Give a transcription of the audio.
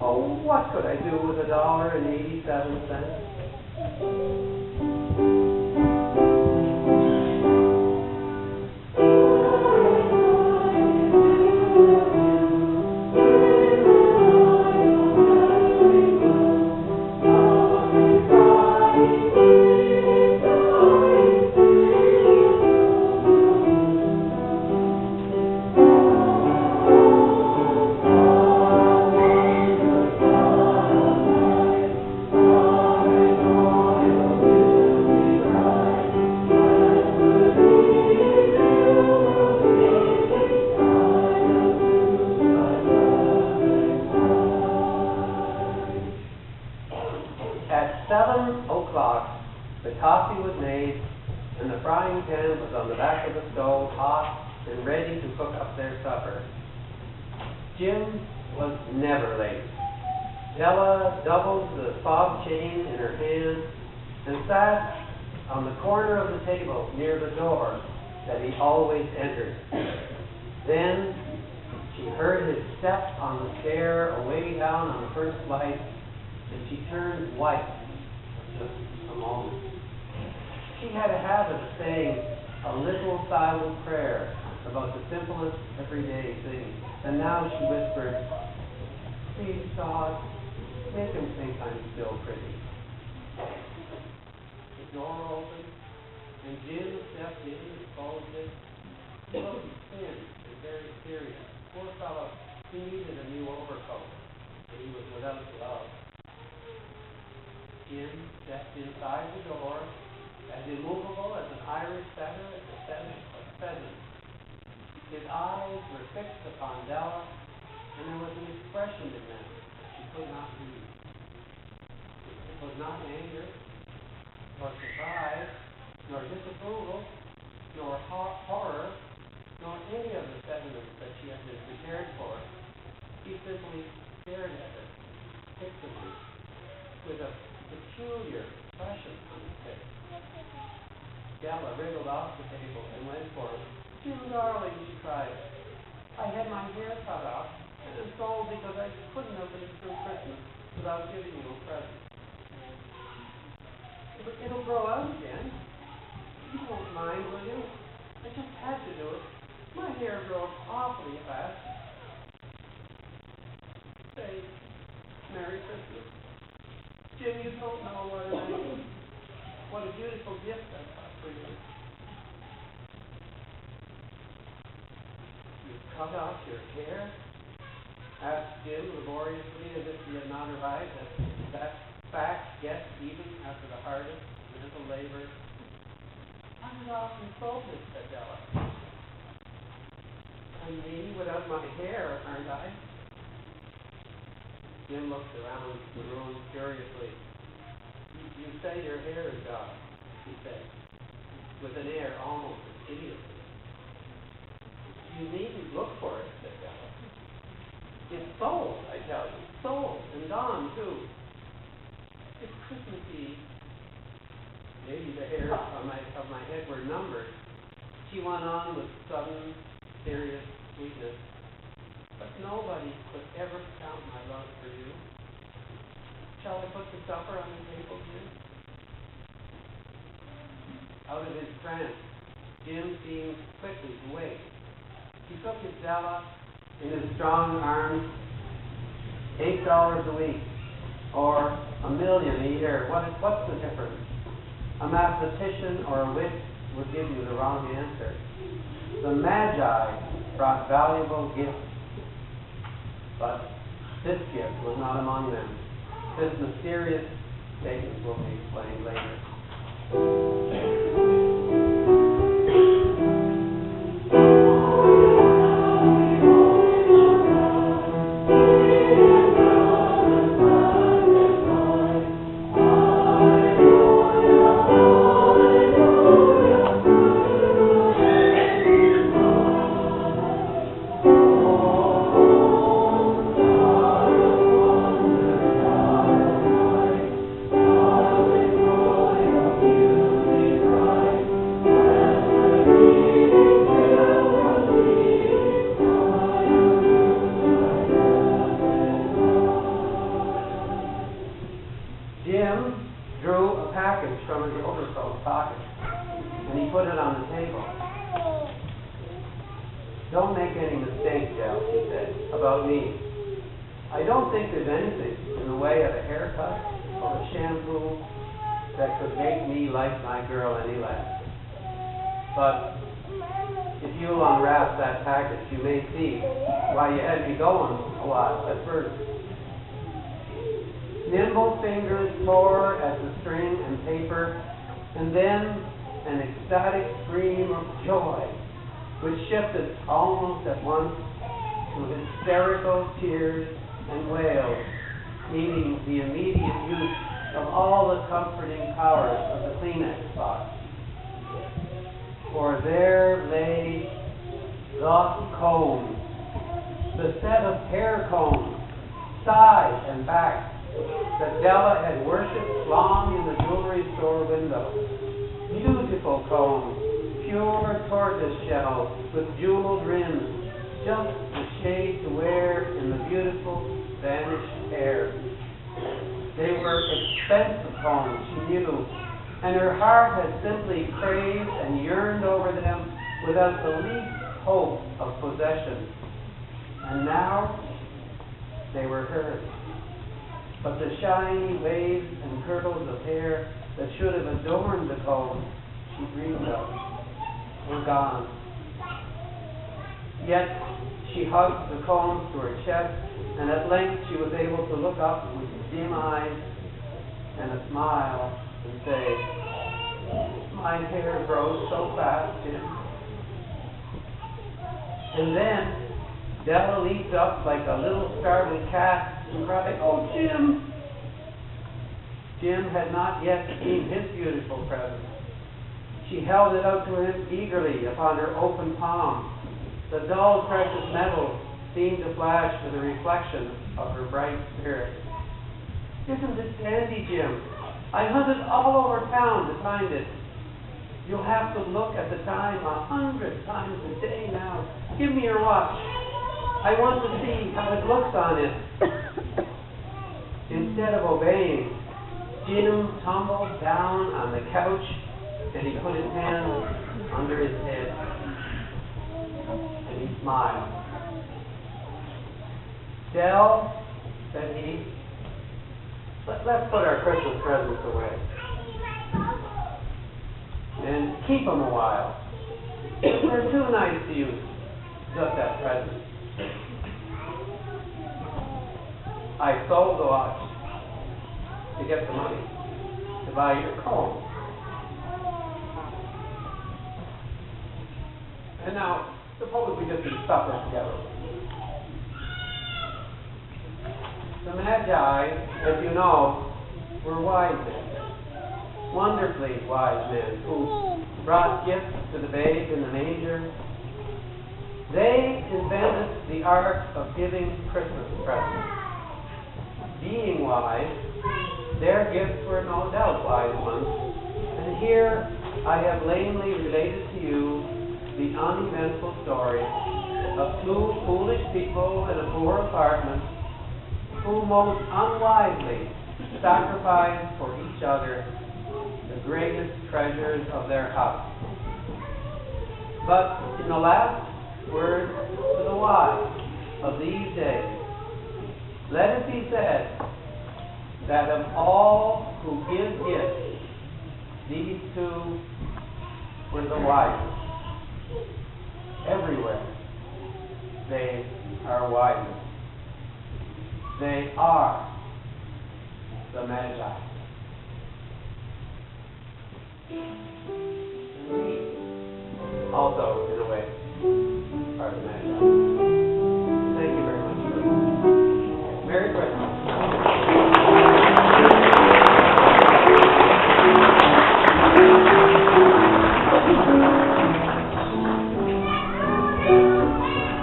Oh, what could I do with $1.87? At 7 o'clock, the coffee was made, and the frying pan was on the back of the stove, hot and ready to cook up their supper. Jim was never late. Della doubled the fob chain in her hand and sat on the corner of the table near the door that he always entered. Then she heard his step on the stair away down on the first flight, and she turned white for just a moment. She had a habit of saying a little silent prayer about the simplest everyday things, and now she whispered, "Please, God, make him think I'm still pretty." The door opened, and Jim stepped in and closed it. He looked thin and very serious. Poor fellow, he needed a new overcoat, and he was without gloves. Jim stepped inside the door, as immovable as an Irish setter at the pheasant. His eyes were fixed upon Della, and there was an expression in them that she could not read. It was not anger, nor surprise, nor disapproval, nor horror, nor any of the sentiments that she had been prepared for. He simply stared at her fixedly, with a peculiar expression on his face. Della wriggled off the table and went for him. "Jim, darling," she cried, "I had my hair cut off and sold because I couldn't have lived through Christmas without giving you a present. It'll grow out again. You won't mind, will you? I just had to do it. My hair grows awfully fast. Say, Merry Christmas. Jim, you don't know what a beautiful gift I got for you." "You cut off your hair?" asked Jim laboriously, as if he had not arrived at that fact yet, even after the hardest mental labor. "I'm often folded," said Della. "I'm me without my hair, aren't I?" Jim looked around the room curiously. "You say your hair is gone," he said, with an air almost of idiocy. "You needn't look for it," said Della. "It's sold, I tell you. Sold and gone, too. It's Christmas Eve." Maybe the hairs of my head were numbered. She went on with sudden, serious sweetness. "But nobody could ever count my love for you. Shall I put the supper on the table, Jim?" Out of his trance, Jim seemed quickly to wake. He took his Della in his strong arms. $8 a week, or $1 million a year. What's the difference? A mathematician or a wit would give you the wrong answer. The Magi brought valuable gifts, but this gift was not among them. This mysterious statement will be explained later. from his overcoat pocket, and he put it on the table. "Don't make any mistake, Del," he said, "about me. I don't think there's anything in the way of a haircut or a shampoo that could make me like my girl any less. But if you'll unwrap that package, you may see why you had me going a lot at first." Nimble fingers tore at the string and paper, and then an ecstatic scream of joy, which shifted almost at once to hysterical tears and wails, needing the immediate use of all the comforting powers of the Kleenex box. For there lay the combs, the set of hair combs, side and back, that Della had worshipped long in the jewelry store window. Beautiful combs, pure tortoise shell with jeweled rims, just the shade to wear in the beautiful vanished hair. They were expensive combs, she knew, and her heart had simply craved and yearned over them without the least hope of possession. And now they were hers. But the shiny waves and curls of hair that should have adorned the comb she dreamed of were gone. Yet she hugged the combs to her chest, and at length she was able to look up with dim eyes and a smile and say, "My hair grows so fast, Jim." And then Della leaped up like a little startled cat and cried, "Oh, Jim!" Jim had not yet seen his beautiful present. She held it out to him eagerly upon her open palm. The dull, precious metal seemed to flash with the reflection of her bright spirit. "Isn't it dandy, Jim? I hunted all over town to find it. You'll have to look at the time 100 times a day now. Give me your watch. I want to see how it looks on it." Instead of obeying, Jim tumbled down on the couch and he put his hands under his head and he smiled. "Del," said he, let's put our Christmas presents away and keep them a while. They're too nice to use just as presents. I sold the watch to get the money to buy your comb. And now, suppose we just eat supper together." The Magi, as you know, were wise men, wonderfully wise men, who brought gifts to the babe in the manger. They invented the art of giving Christmas presents. Being wise, their gifts were no doubt wise ones, and here I have lamely related to you the uneventful story of two foolish people in a poor apartment who most unwisely sacrificed for each other the greatest treasures of their house. But in the last word to the wise of these days, let it be said that of all who give gifts, these two were the wisest. Everywhere they are wisest. They are the Magi. And we also, in a